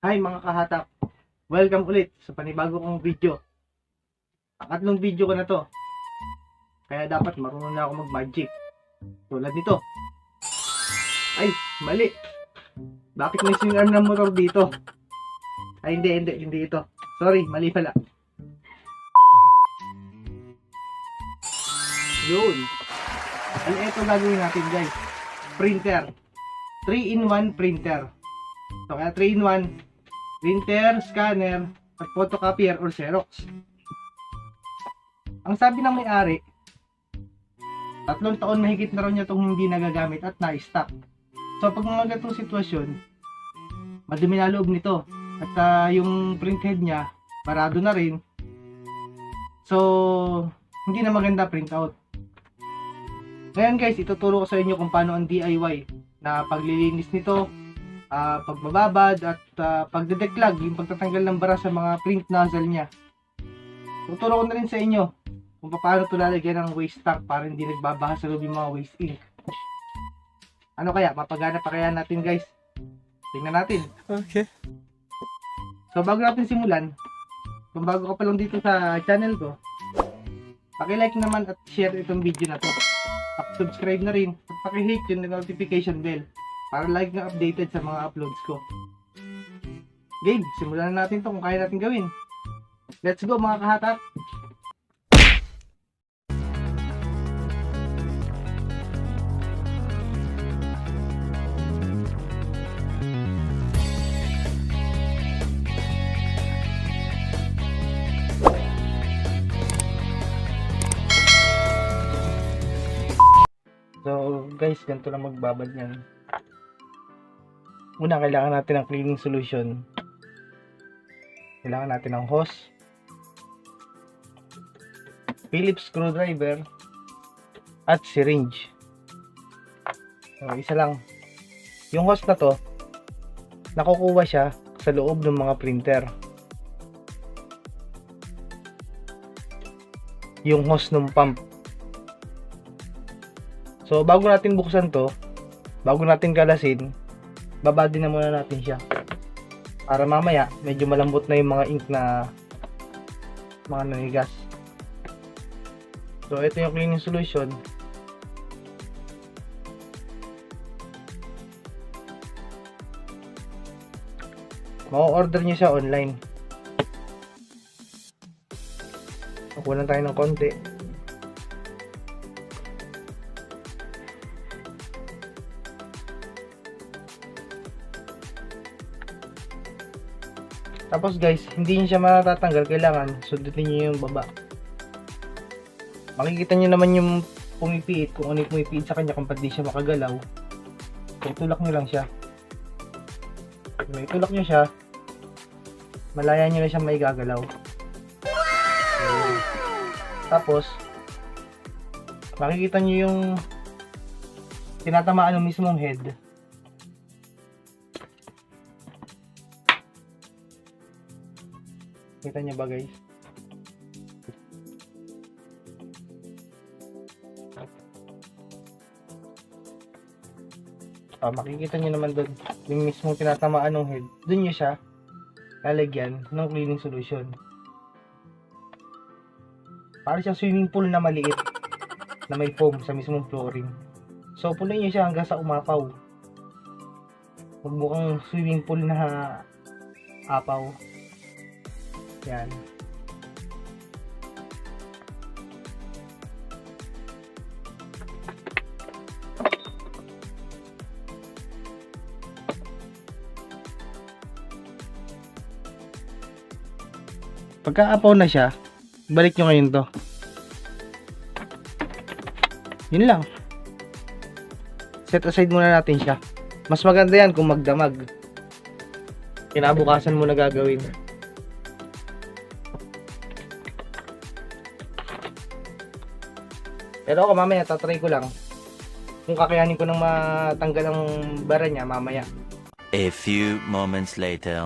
Hi mga kahatak, welcome ulit sa panibago kong video. Pangatlong video ko na to, kaya dapat marunong na ako mag-magic. Tulad nito. Ay, mali. Bakit may swing arm ng motor dito? Ay, hindi ito. Sorry, mali pala. Yun. Ano ito gagawin natin guys? Printer. 3-in-1 printer. So, kaya 3-in-1 printer, scanner, at photocopier or Xerox. Ang sabi ng may-ari, 3 taon mahigit na raw niya itong hindi nagagamit at na-stock. So pag mga ganitong sitwasyon, madumi na loob nito. At yung printhead niya, barado na rin. So, hindi na maganda printout. Ngayon guys, ituturo ko sa inyo kung paano ang DIY na paglilinis nito, pagbababad at pagdedeklag, yung pagtatanggal ng bara sa mga print nozzle niya. Tuturo ko na rin sa inyo kung paano ito lalagyan ng waste tank para hindi nagbabaha sa loob yung mga waste ink. Ano kaya? Mapagana pa kaya natin guys? Tingnan natin. Okay. So bago natin simulan, kung bago ka pa lang dito sa channel ko, paki-like naman at share itong video na to. Paki-subscribe na rin at paki-hit yung notification bell para lagi kang updated sa mga uploads ko. Game, simulan na natin to kung kaya natin gawin. Let's go mga kahatak! So guys, ganito lang magbabad niyan. Una, kailangan natin ng cleaning solution. Kailangan natin ng hose, Phillips screwdriver, at syringe. So, isa lang. Yung hose na to, nakukuha siya sa loob ng mga printer. Yung hose ng pump. So, bago natin buksan to, bago natin kalasin, babadin na muna natin siya. Para mamaya, medyo malambot na yung mga ink na mga nanigas. So, ito yung cleaning solution. Ma-order nyo siya online. Kukunan tayo ng konti. Tapos guys, hindi nyo siya matatanggal, kailangan sundutin nyo yung baba. Makikita nyo naman yung pumipiit, kung ano yung pumipiit sa kanya kung pag di siya makagalaw. So, tulak nyo lang siya. May tulak nyo siya, malaya nyo na siya may gagalaw. So, tapos, makikita nyo yung tinatamaan ng mismong head. Kita niyo ba guys? Makikita niyo naman doon yung mismong tinatamaan ng head. Doon niyo siya lalagyan ng cleaning solution. Para siyang swimming pool na maliit na may foam sa mismong flooring. So punuin niyo siya hanggang sa umapaw. Mukhang swimming pool na apaw. Yan. Pagka-apaw na siya, balik nyo ngayon to. Yun lang. Set aside muna natin siya. Mas maganda yan kung magdamag. Kinabukasan mo na gagawin. Pero ako mamaya tatry ko lang kung kakayanin ko nang matanggal ang bara niya mamaya. A few moments later.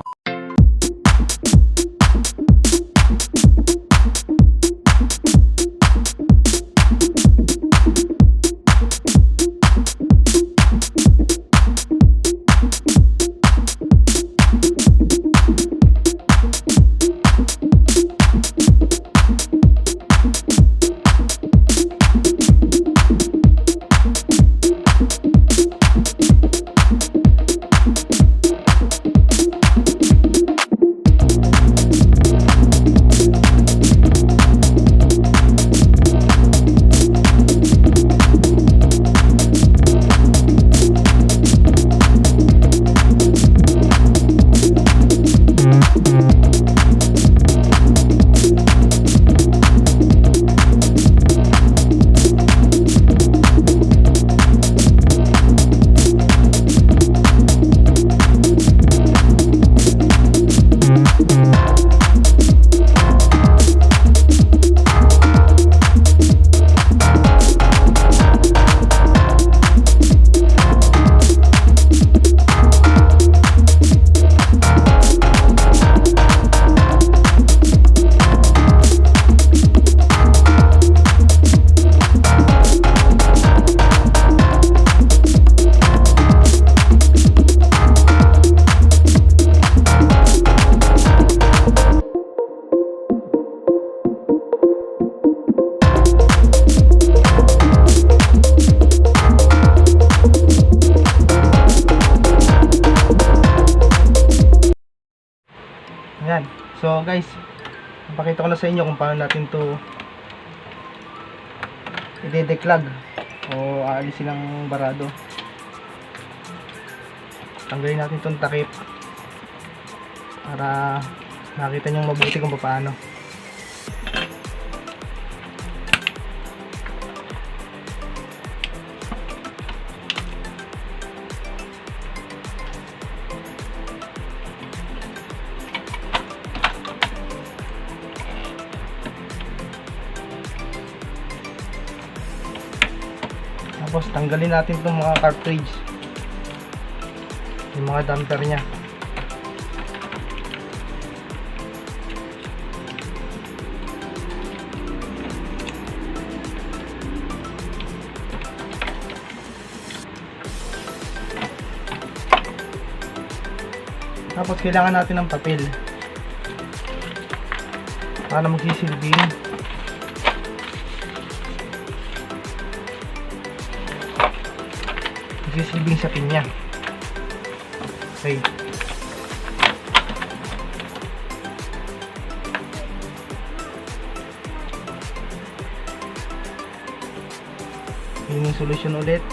Ayan. So guys, pakita ko na sa inyo kung paano natin to i-declog o aalisin ng barado. Tanggalin natin itong takip para makita nyo mabuti kung paano. Tapos tanggalin natin itong mga cartridge, yung mga damper nya. Tapos kailangan natin ng papel para magsisilbing sa pinya. Okay. Yung solution ulit.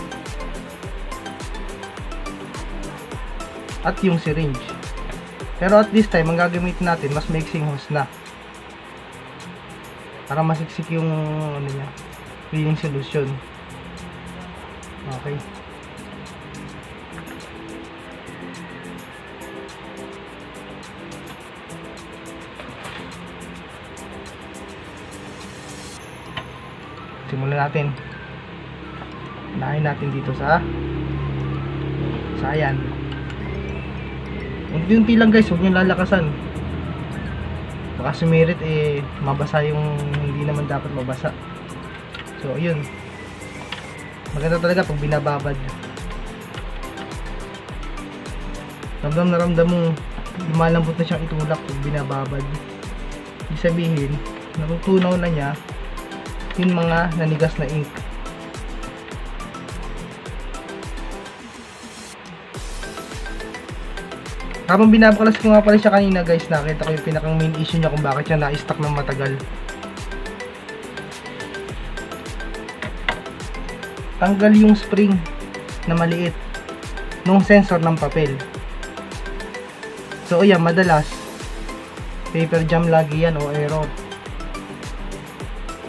At yung syringe. Pero at this time, ang gagamitin natin, mas maiksing hose na. Para masiksik yung ano niya, cleaning solution. Okay. Simulan natin. Unahin natin dito sa ayan. Unti-unti lang guys, huwag nyo lalakasan. Baka sumirit mabasa yung hindi naman dapat mabasa. So ayun. Maganda talaga pag binababad. Ramdam na ramdam mo lumalambot na siyang itulak pag binababad. Ibig sabihin, natutunaw na niya yung mga nanigas na ink. Habang binabakalas ko nga pala siya kanina guys, nakita ko yung pinakang main issue niya kung bakit siya na-stuck ng matagal. Tanggal yung spring na maliit nung sensor ng papel. So ayan, madalas paper jam lagi yan o error.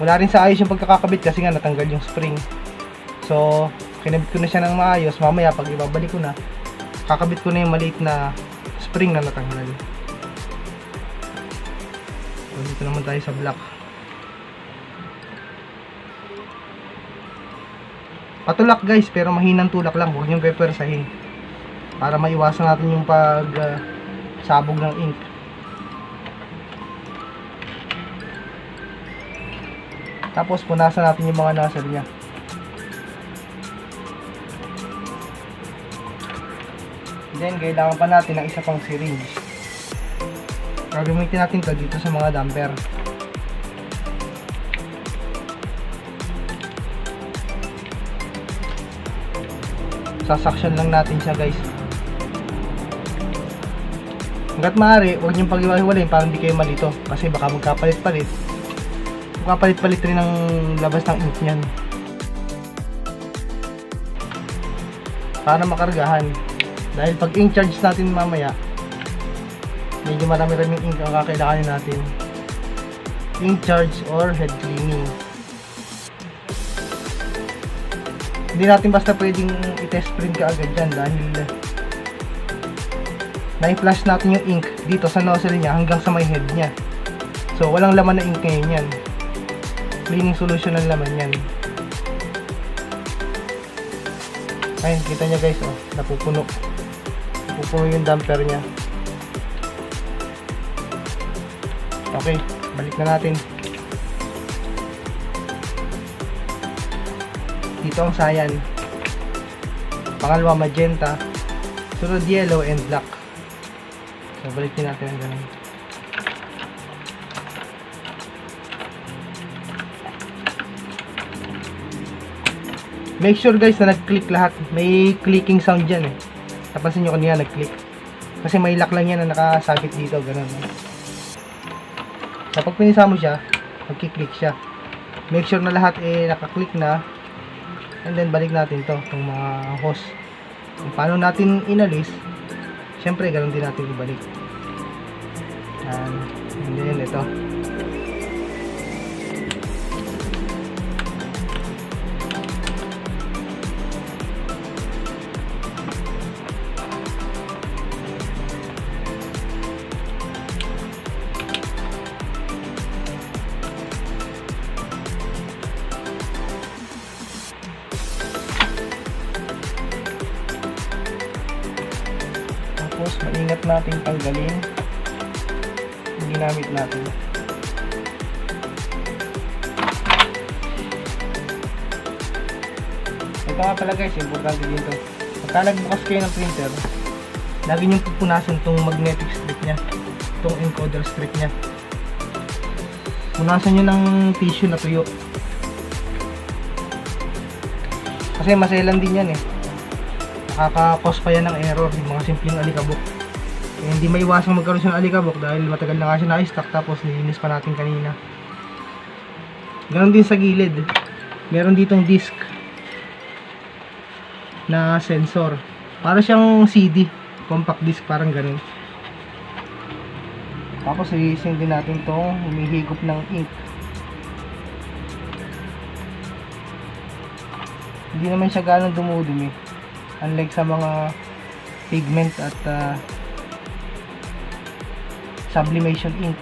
Wala rin sa ayos yung pagkakakabit kasi nga natanggal yung spring. So kinabit ko na siya ng maayos. Mamaya pag ibabalik ko na, kakabit ko na yung maliit na spring na natanggal. So dito naman tayo sa black. Patulak guys, pero mahinang tulak lang, huwag niyong pepersahin para maiwasan natin yung pag sabog ng ink. Tapos punasan natin yung mga nozzle niya. Then kailangan pa natin ng isa pang syringe. Gagamitin natin to dito sa mga damper. Sasaksyon lang natin siya guys. Hanggat maaari, huwag niyong pag-iwalay para hindi kayo malito. Kasi baka magkapalit-palit. Magkapalit-palit rin ang labas ng ink niyan. Para makargahan. Dahil pag ink charge natin mamaya, medyo marami-raming ink ang kakailanganin natin. Ink charge or head cleaning. Hindi natin basta pwedeng i-test print ka agad dyan dahil na-flash natin yung ink dito sa nozzle niya hanggang sa may head niya. So walang laman na ink ngayon yan. Cleaning solution ang laman yan. Ayun, kita nyo guys, oh, napupuno yung damper niya. Okay, balik na natin. Dito ang cyan, pangalawa magenta, sunod yellow and black. So balikin natin ang ganun. Make sure guys na nag-click lahat. May clicking sound dyan eh. Napansin nyo kanina nag-click. Kasi may lock lang yan na nakasabit dito. Ganun. Kapag pinisa mo siya, magkiklik siya. Make sure na lahat nakaklik na. And then balik natin to, itong mga hose. Kung paano natin inalis, syempre ganun din natin ibalik. Yan. And then ito. Tapos maingat natin tanggalin yung ginamit natin. Ito nga pala guys, importante dito. Pagka nagbukas kayo ng printer, lagi niyong pupunasan itong magnetic strip nya, itong encoder strip nya. Punasan nyo ng tissue na tuyo. Kasi maselan din yan nakaka-cause pa yan ng error, yung mga simpleng alikabok. Hindi maiwasang magkaroon siya ng alikabok dahil matagal na nga siya na-stock tapos nilinis pa natin kanina. Ganon din sa gilid. Meron ditong disc na sensor. Para siyang CD, compact disc, parang ganon. Tapos i-sing din natin itong humihigop ng ink. Hindi naman siya ganong dumudumi. Unlike sa mga pigment at sublimation ink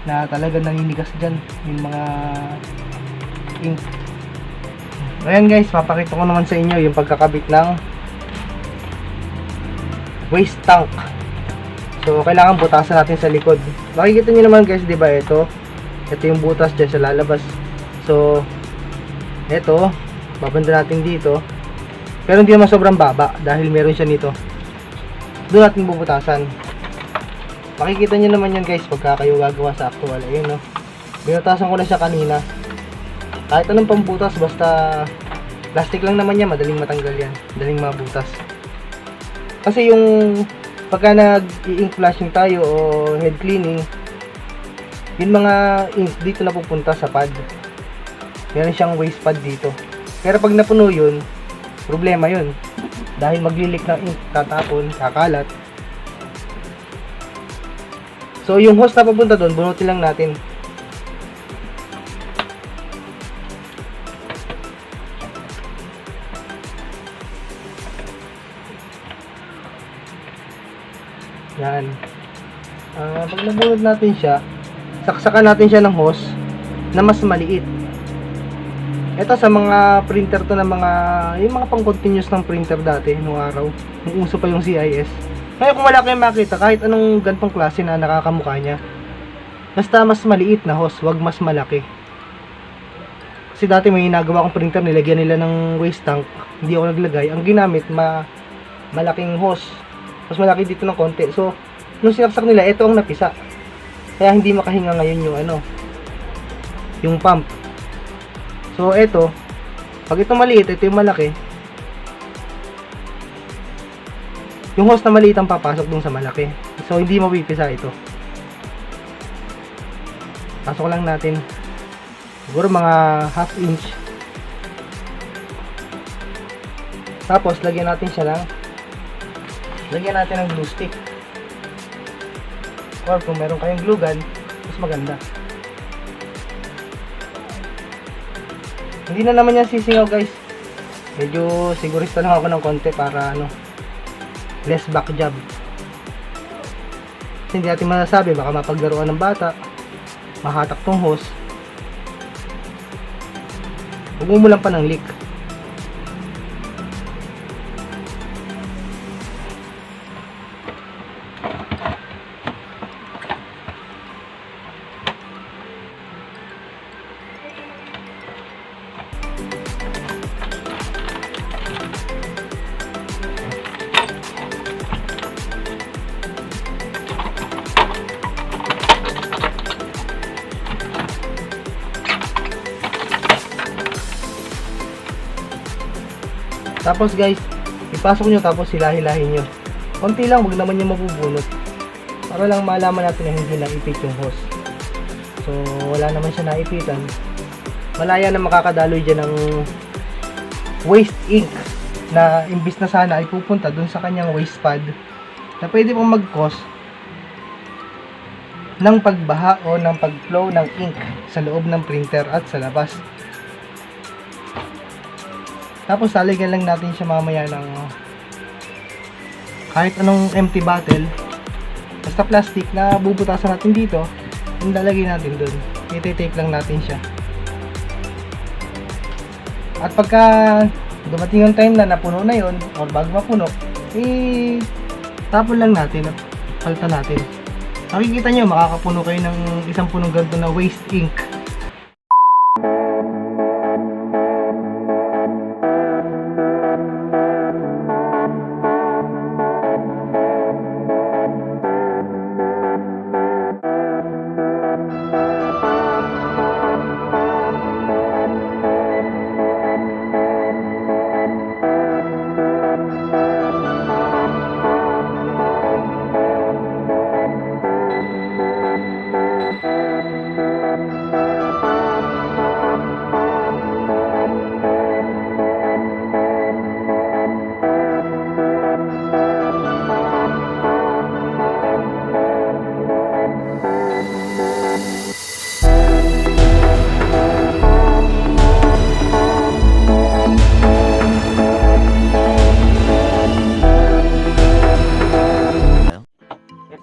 na talaga naninigas dyan yung mga ink. Ayan guys, papakita ko naman sa inyo yung pagkakabit ng waste tank. So kailangan butasan natin sa likod. Makikita nyo naman guys, diba ito yung butas dyan sa lalabas. So ito babanda natin dito, pero hindi naman sobrang baba dahil meron siya nito. Doon natin bubutasan. Makikita nyo naman yan guys pagka kayo gagawa sa actual. Ayun binutasan ko na siya kanina. Kahit anong pambutas, basta plastic lang naman yan, madaling matanggal yan, madaling mabutas. Kasi yung pagka nag-ink flashing tayo o head cleaning, yung mga ink dito na pupunta sa pad. Meron siyang waste pad dito. Pero pag napuno yun, problema yun. Dahil maglilik ng ink, tatapon, kakalat. So yung hose na papunta doon, bunutin lang natin. Yan. Pag nabunod natin siya, saksakan natin siya ng hose na mas maliit. Ito sa mga printer to na yung mga pang continuous ng printer dati nung araw, nung uso pa yung CIS. Ngayon kung wala kayong makita kahit anong gantong klase na nakakamukha niya, basta mas maliit na hose, wag mas malaki. Kasi dati may ginagawa kong printer, nilagyan nila ng waste tank, hindi ako naglagay. Ang ginamit malaking hose, mas malaki dito ng konti. So nung sinaksak nila, ito ang napisa, kaya hindi makahinga ngayon yung pump. So ito, pag ito maliit, ito yung malaki, yung hose na maliit ang papasok dun sa malaki. So hindi mapipisa ito. Pasok lang natin siguro mga half inch. Tapos lagyan natin ng glue stick, or kung meron kayong glue gun, mas maganda. Hindi na naman yan sisingaw guys. Medyo sigurista lang ako ng konti para less back job. Kasi hindi natin masasabi, baka mapaglaruan ng bata, mahatak tong hose, umumulan pa ng leak. Tapos guys, ipasok nyo tapos hilahilahin nyo. Konti lang, wag naman yung mabubunot. Para lang malaman natin na hindi lang ipit yung hose. So, wala naman siya naipitan. Malaya na makakadaloy dyan ng waste ink na imbis na sana ay pupunta dun sa kanyang waste pad na pwede pong mag-cause ng pagbaha o ng pag-flow ng ink sa loob ng printer at sa labas. Tapos lalagyan lang natin siya mamaya ng kahit anong empty bottle, basta plastic na bubutasan natin dito, yung lalagay natin dun. I-tape lang natin siya. At pagka dumating yung time na napuno na yon or bago mapuno, tapon lang natin at palitan natin. Makikita nyo, makakapuno kayo ng isang punong ganito na waste ink.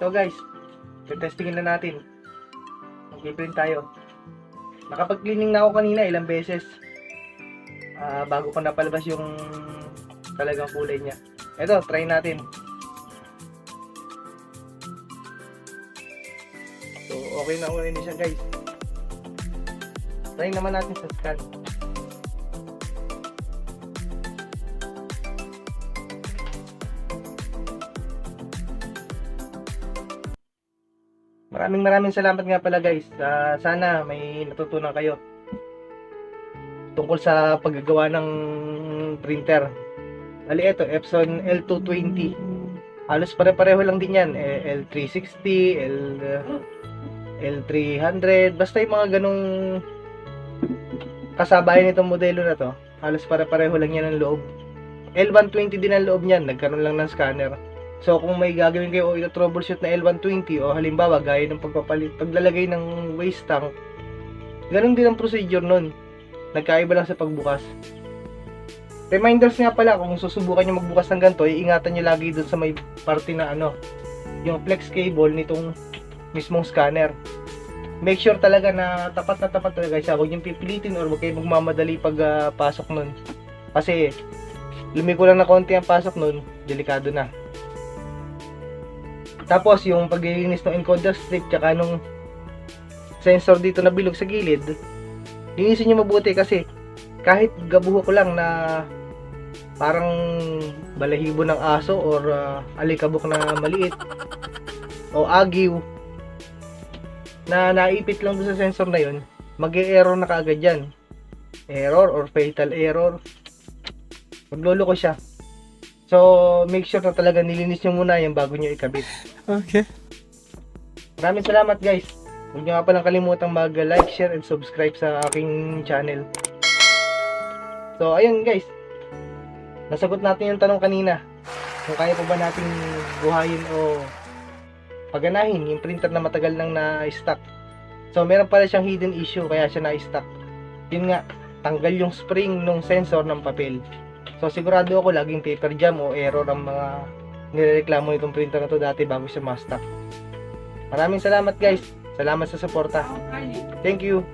Ito guys, testingin na natin. Mag-print tayo. Nakapag-cleaning na ako kanina ilang beses. Bago pa napalabas yung talagang kulay niya. Ito, try natin. So, okay na ulit siya guys. Try naman natin sa scan. Maraming salamat nga pala guys. Sana may natutunan kayo tungkol sa paggagawa ng printer. Bali ito, Epson L220. Halos pare-pareho lang din yan. L360, L300. Basta yung mga ganong kasabayan nitong modelo na to. Halos pare-pareho lang yan ang loob. L120 din ang loob niyan. Nagkaroon lang ng scanner. So kung may gagawin kayo o ito-troubleshoot na L120 o halimbawa gaya ng paglalagay ng waste tank, ganun din ang procedure nun. Nagkaiba lang sa pagbukas. Reminders nga pala, kung susubukan nyo magbukas ng ganito, iingatan nyo lagi dun sa may parte na yung flex cable nitong mismong scanner. Make sure talaga na tapat talaga siya. Huwag yung pipilitin or huwag kayo magmamadali pag pasok nun. Kasi lumiko lang na konti ang pasok nun, delikado na. Tapos yung paglilinis ng encoder strip tsaka nung sensor dito na bilog sa gilid, linisin nyo mabuti kasi kahit gabuho ko lang na parang balahibo ng aso or alikabok na maliit o agiw na naipit lang doon sa sensor na yun, mag-e-error na kaagad yan. Error or fatal error, magloloko siya. So, make sure na talaga nilinis nyo muna yan bago nyo ikabit. Okay. Maraming salamat guys. Huwag nyo nga palang kalimutang mag-like, share, and subscribe sa aking channel. So, ayun guys. Nasagot natin yung tanong kanina. Kung kaya pa ba natin buhayin o paganahin yung printer na matagal nang na-stock. So, meron pala siyang hidden issue kaya siya na-stock. Yun nga, tanggal yung spring ng sensor ng papel. So sigurado ako laging paper jam o error ang mga nirereklamo nitong printer na to dati bago siya ma-stock. Maraming salamat guys. Salamat sa suporta. Thank you.